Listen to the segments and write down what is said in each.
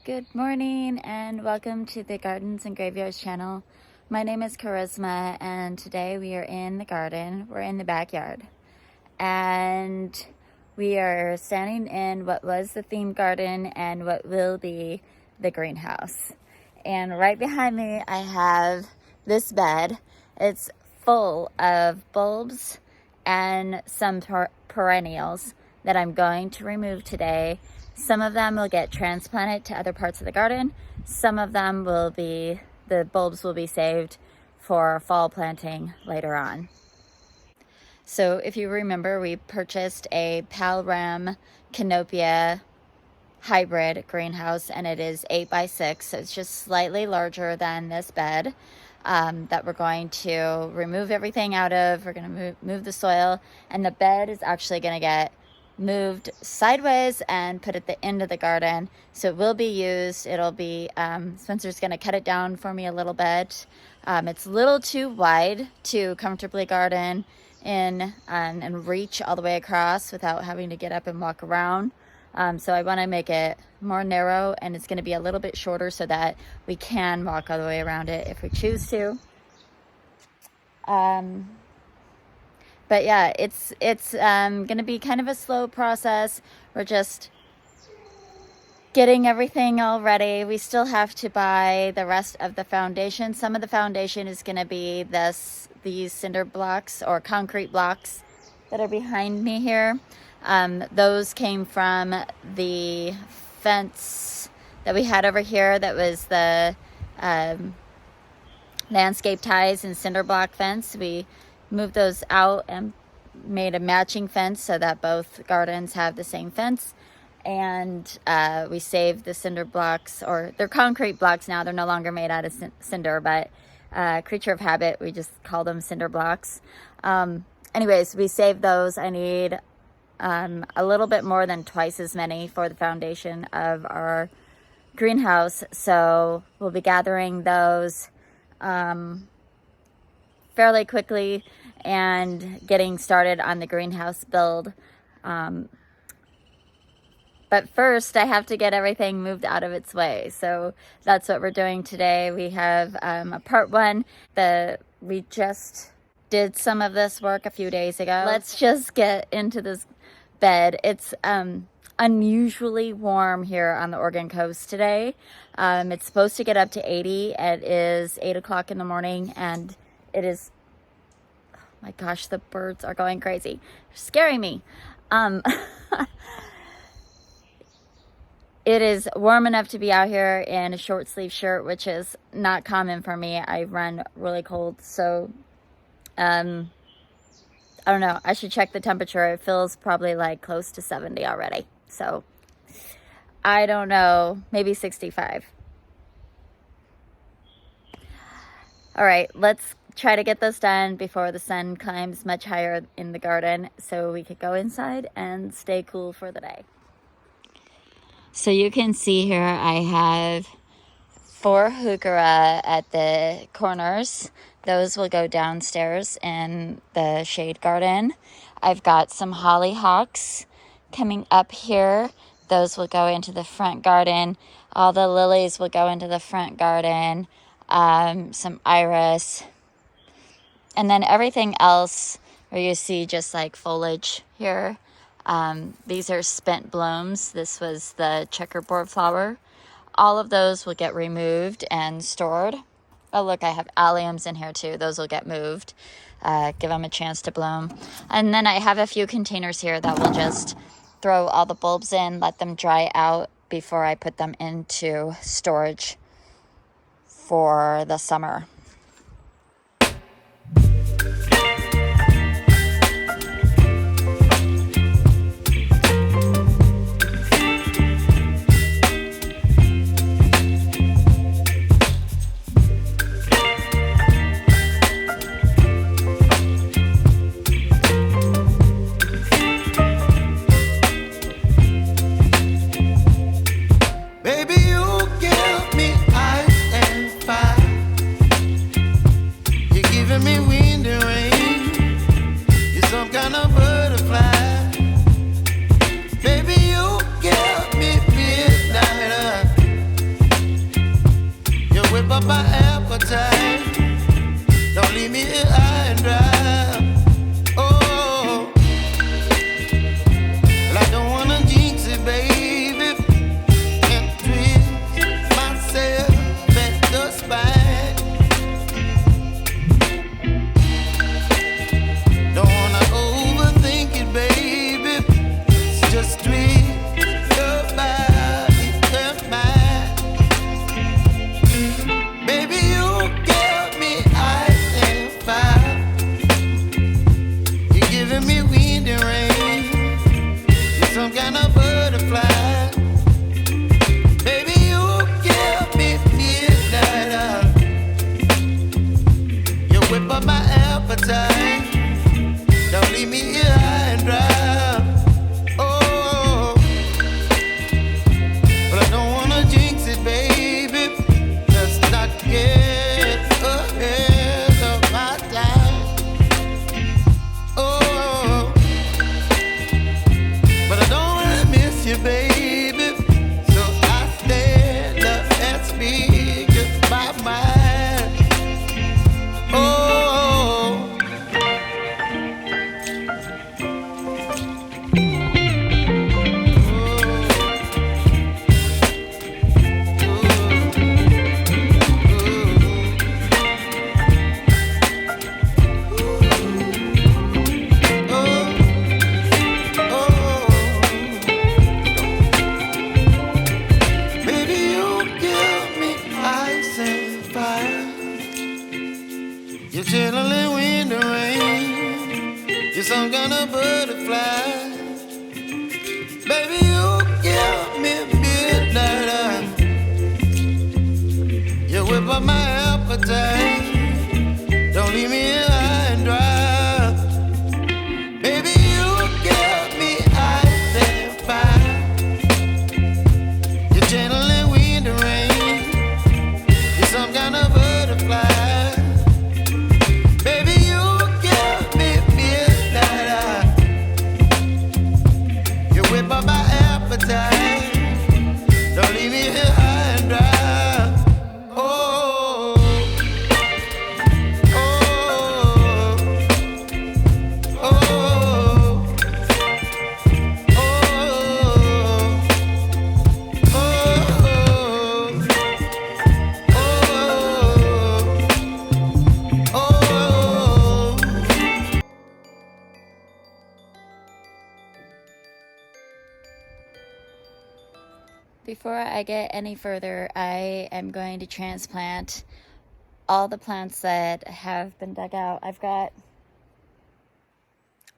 Good morning and welcome to the Gardens and Graveyards channel. My name is Charisma and today we are in the garden. We're in the backyard and we are standing in what was the theme garden and what will be the greenhouse. And right behind me I have this bed. It's full of bulbs and some perennials that I'm going to remove today. Some of them will get transplanted to other parts of the garden. Some of them the bulbs will be saved for fall planting later on. So if you remember, we purchased a Palram Canopia hybrid greenhouse and it is 8x6. So it's just slightly larger than this bed that we're going to remove everything out of. We're going to move the soil, and the bed is actually going to get moved sideways and put at the end of the garden, so it will be used. It'll be Spencer's gonna cut it down for me a little bit. It's a little too wide to comfortably garden in and reach all the way across without having to get up and walk around. So I want to make it more narrow, and it's going to be a little bit shorter so that we can walk all the way around it if we choose to. But yeah, it's going to be kind of a slow process. We're just getting everything all ready. We still have to buy the rest of the foundation. Some of the foundation is going to be these cinder blocks or concrete blocks that are behind me here. Those came from the fence that we had over here. That was the landscape ties and cinder block fence. We moved those out and made a matching fence so that both gardens have the same fence. And we saved the cinder blocks, or they're concrete blocks now. They're no longer made out of cinder, but creature of habit, we just call them cinder blocks. Anyways, we saved those. I need a little bit more than twice as many for the foundation of our greenhouse. So we'll be gathering those fairly quickly and getting started on the greenhouse build. But first I have to get everything moved out of its way. So that's what we're doing today. We have a part one we just did some of this work a few days ago. Let's just get into this bed. It's unusually warm here on the Oregon coast today. It's supposed to get up to 80. It is 8 o'clock in the morning and it is, oh my gosh, the birds are going crazy. They're scaring me. It is warm enough to be out here in a short sleeve shirt, which is not common for me. I run really cold. So, I don't know. I should check the temperature. It feels probably like close to 70 already. So I don't know, maybe 65. All right, let's try to get this done before the sun climbs much higher in the garden so we could go inside and stay cool for the day. So you can see here I have 4 heuchera at the corners. Those will go downstairs in the shade garden. I've got some hollyhocks coming up here. Those will go into the front garden. All the lilies will go into the front garden. Some iris. And then everything else where you see just like foliage here. These are spent blooms. This was the checkerboard flower. All of those will get removed and stored. Oh, look, I have alliums in here too. Those will get moved. Give them a chance to bloom. And then I have a few containers here that will just throw all the bulbs in, let them dry out before I put them into storage for the summer. before I get any further, I am going to transplant all the plants that have been dug out. I've got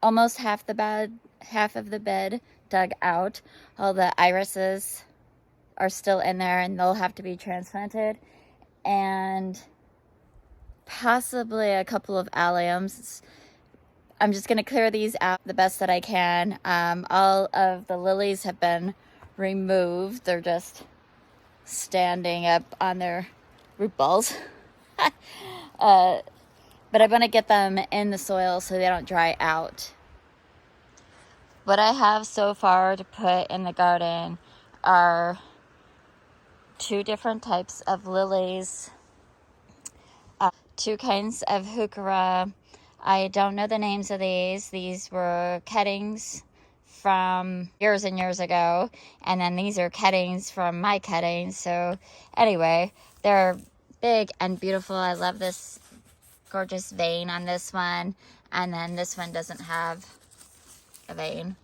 almost half of the bed dug out. All the irises are still in there and they'll have to be transplanted. And possibly a couple of alliums. I'm just going to clear these out the best that I can. All of the lilies have been removed. They're just standing up on their root balls. But I want to get them in the soil so they don't dry out. What I have so far to put in the garden are 2 different types of lilies, 2 kinds of heuchera. I don't know the names of these. These were cuttings from years and years ago, and then these are cuttings from my cuttings. So anyway, they're big and beautiful. I love this gorgeous vein on this one, and then this one doesn't have a vein.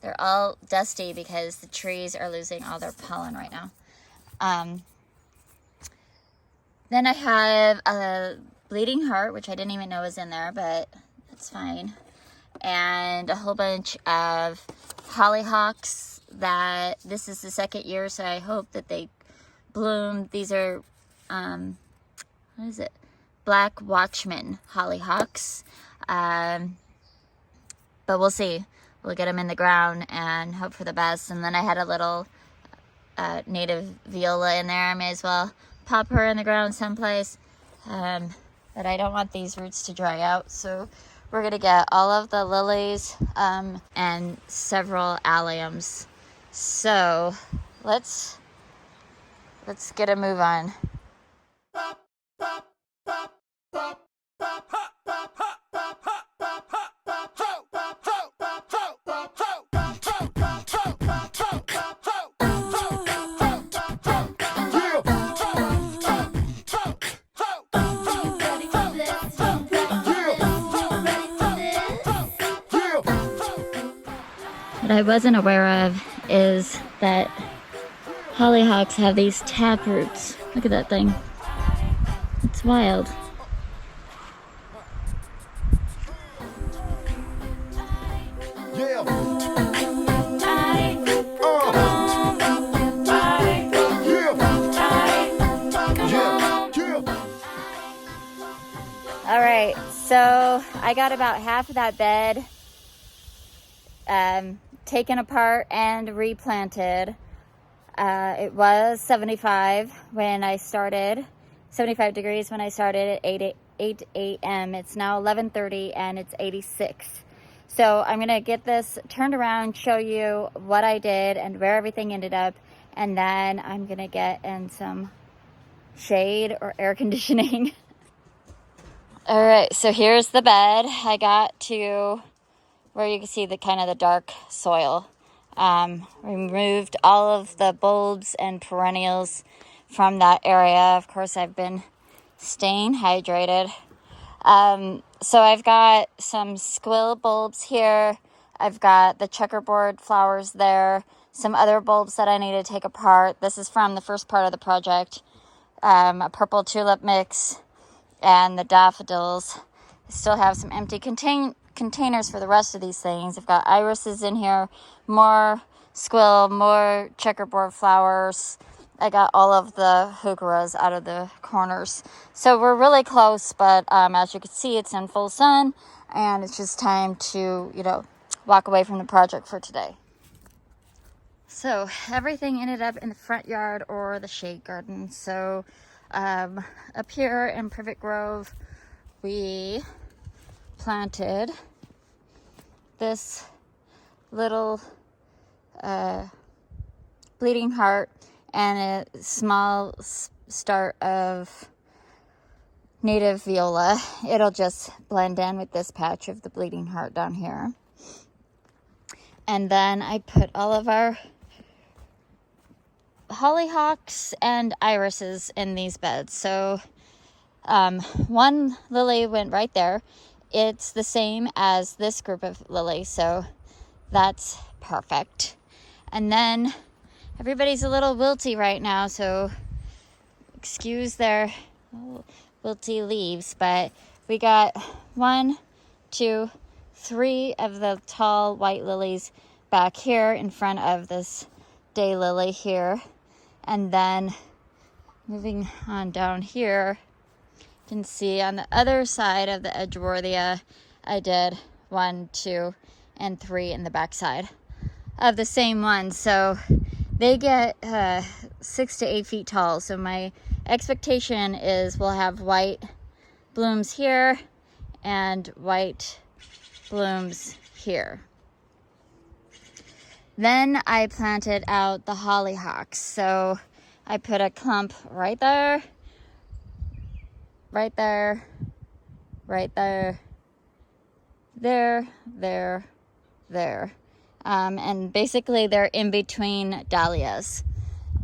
They're all dusty because the trees are losing all their pollen right now. Then I have a bleeding heart, which I didn't even know was in there, but that's fine. And a whole bunch of hollyhocks that this is the 2nd year, so I hope that they bloom. These are, what is it? Black Watchman hollyhocks. But we'll see. We'll get them in the ground and hope for the best. And then I had a little native viola in there. I may as well pop her in the ground someplace. But I don't want these roots to dry out. So we're going to get all of the lilies and several alliums. So let's get a move on. What I wasn't aware of is that hollyhocks have these tap roots. Look at that thing. It's wild. All right, so I got about half of that bed taken apart and replanted. It was 75 when I started, 75 degrees when I started at 8 a.m. It's now 11:30 and it's 86. So I'm gonna get this turned around, show you what I did and where everything ended up, and then I'm gonna get in some shade or air conditioning. All right, so here's the bed. I got to where you can see the kind of the dark soil. Removed all of the bulbs and perennials from that area. Of course, I've been staying hydrated. So I've got some squill bulbs here. I've got the checkerboard flowers there. Some other bulbs that I need to take apart. This is from the first part of the project. A purple tulip mix and the daffodils. I still have some empty containers for the rest of these things. I've got irises in here, more squill, more checkerboard flowers. I got all of the heucheras out of the corners. So we're really close, but as you can see, it's in full sun, and it's just time to, walk away from the project for today. So everything ended up in the front yard or the shade garden. So up here in Privet Grove, we planted this little bleeding heart and a small start of native viola. It'll just blend in with this patch of the bleeding heart down here. And then I put all of our hollyhocks and irises in these beds. So one lily went right there. It's the same as this group of lilies, so that's perfect. And then Everybody's a little wilty right now, so excuse their wilty leaves, but we got 1, 2, 3 of the tall white lilies back here in front of this daylily here. And then moving on down here, you can see on the other side of the Edgeworthia, I did 1, 2, and 3 in the back side of the same one. So they get 6 to 8 feet tall. So my expectation is we'll have white blooms here and white blooms here. Then I planted out the hollyhocks. So I put a clump right there, right there, right there, there, there, there. And basically they're in between dahlias.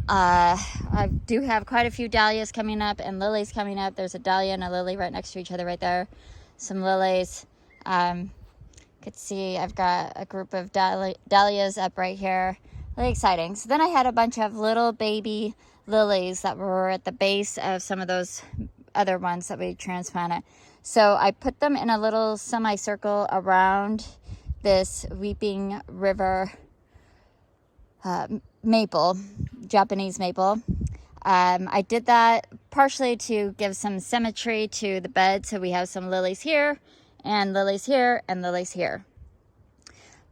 I do have quite a few dahlias coming up and lilies coming up. There's a dahlia and a lily right next to each other right there. Some lilies. Could see I've got a group of dahlias up right here. Really exciting. So then I had a bunch of little baby lilies that were at the base of some of those other ones that we transplanted. So I put them in a little semicircle around this Weeping River maple, Japanese maple. I did that partially to give some symmetry to the bed, so we have some lilies here and lilies here and lilies here.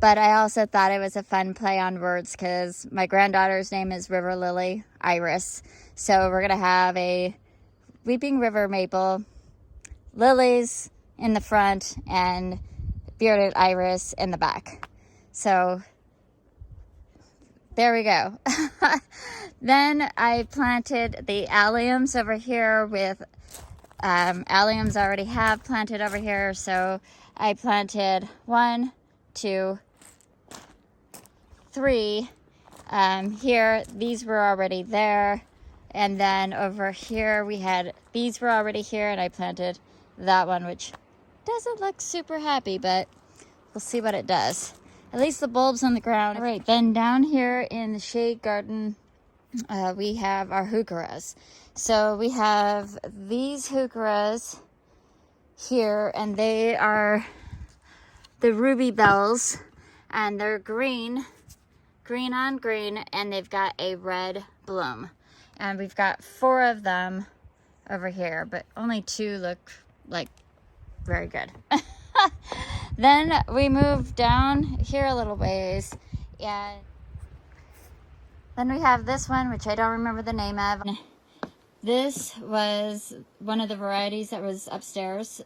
But I also thought it was a fun play on words because my granddaughter's name is River Lily Iris. So we're going to have a Weeping River maple, lilies in the front, and bearded iris in the back. So there we go. Then I planted the alliums over here with alliums I already have planted over here. So I planted 1, 2, 3 here. These were already there. And then over here we had, these were already here, and I planted that one, which doesn't look super happy, but we'll see what it does. At least the bulb's on the ground. All right, then down here in the shade garden, we have our heucheras. So we have these heucheras here, and they are the ruby bells, and they're green on green, and they've got a red bloom. And we've got 4 of them over here, but only 2 look like very good. Then we move down here a little ways, and then we have this one, which I don't remember the name of. This was one of the varieties that was upstairs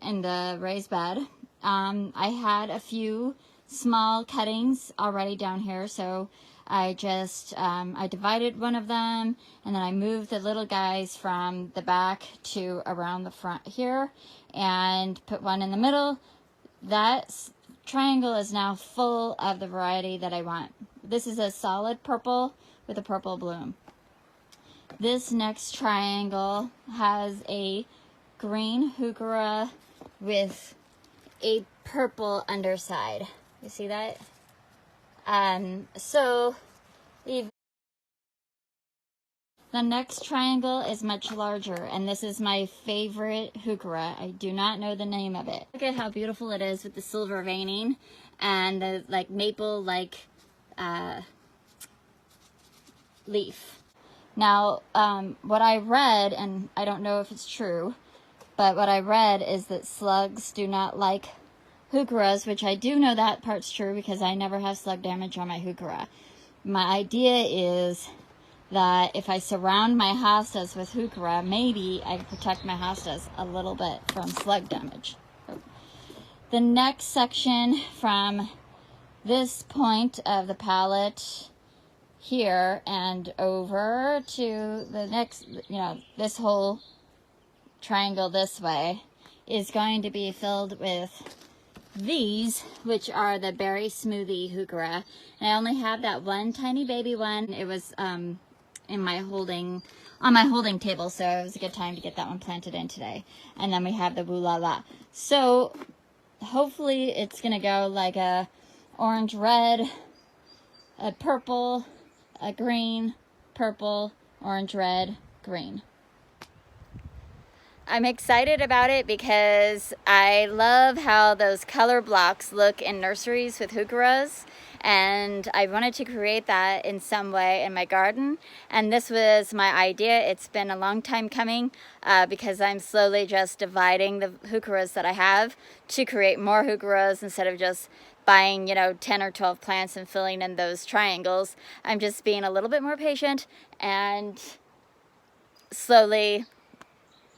in the raised bed. I had a few small cuttings already down here, so I just I divided one of them, and then I moved the little guys from the back to around the front here and put one in the middle. That triangle is now full of the variety that I want. This is a solid purple with a purple bloom. This next triangle has a green heuchera with a purple underside. You see that? So the next triangle is much larger, and this is my favorite heuchera. I do not know the name of it. Look at how beautiful it is with the silver veining and the like maple like leaf. Now, what I read, and I don't know if it's true, but what I read is that slugs do not like heucheras, which I do know that part's true because I never have slug damage on my heuchera. My idea is that if I surround my hostas with heuchera, maybe I can protect my hostas a little bit from slug damage. The next section from this point of the palette here and over to the next, this whole triangle this way is going to be filled with these, which are the berry smoothie heuchera. And I only have that one tiny baby one. It was in my holding table, so it was a good time to get that one planted in today. And then we have the Woo La La. So hopefully it's gonna go like a orange red, a purple, green, purple, orange, red, green. I'm excited about it because I love how those color blocks look in nurseries with heucheras, and I wanted to create that in some way in my garden, and this was my idea. It's been a long time coming because I'm slowly just dividing the heucheras that I have to create more heucheras instead of just buying, 10 or 12 plants and filling in those triangles. I'm just being a little bit more patient and slowly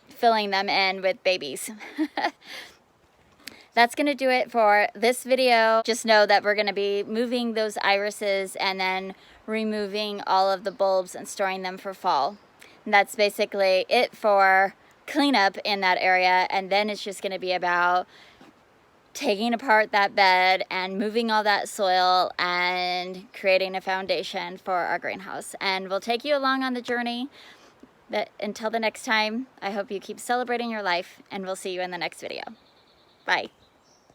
filling them in with babies. That's gonna do it for this video. Just know that we're gonna be moving those irises and then removing all of the bulbs and storing them for fall. And that's basically it for cleanup in that area, and then it's just gonna be about taking apart that bed and moving all that soil and creating a foundation for our greenhouse. And we'll take you along on the journey. But until the next time, I hope you keep celebrating your life, and we'll see you in the next video. Bye.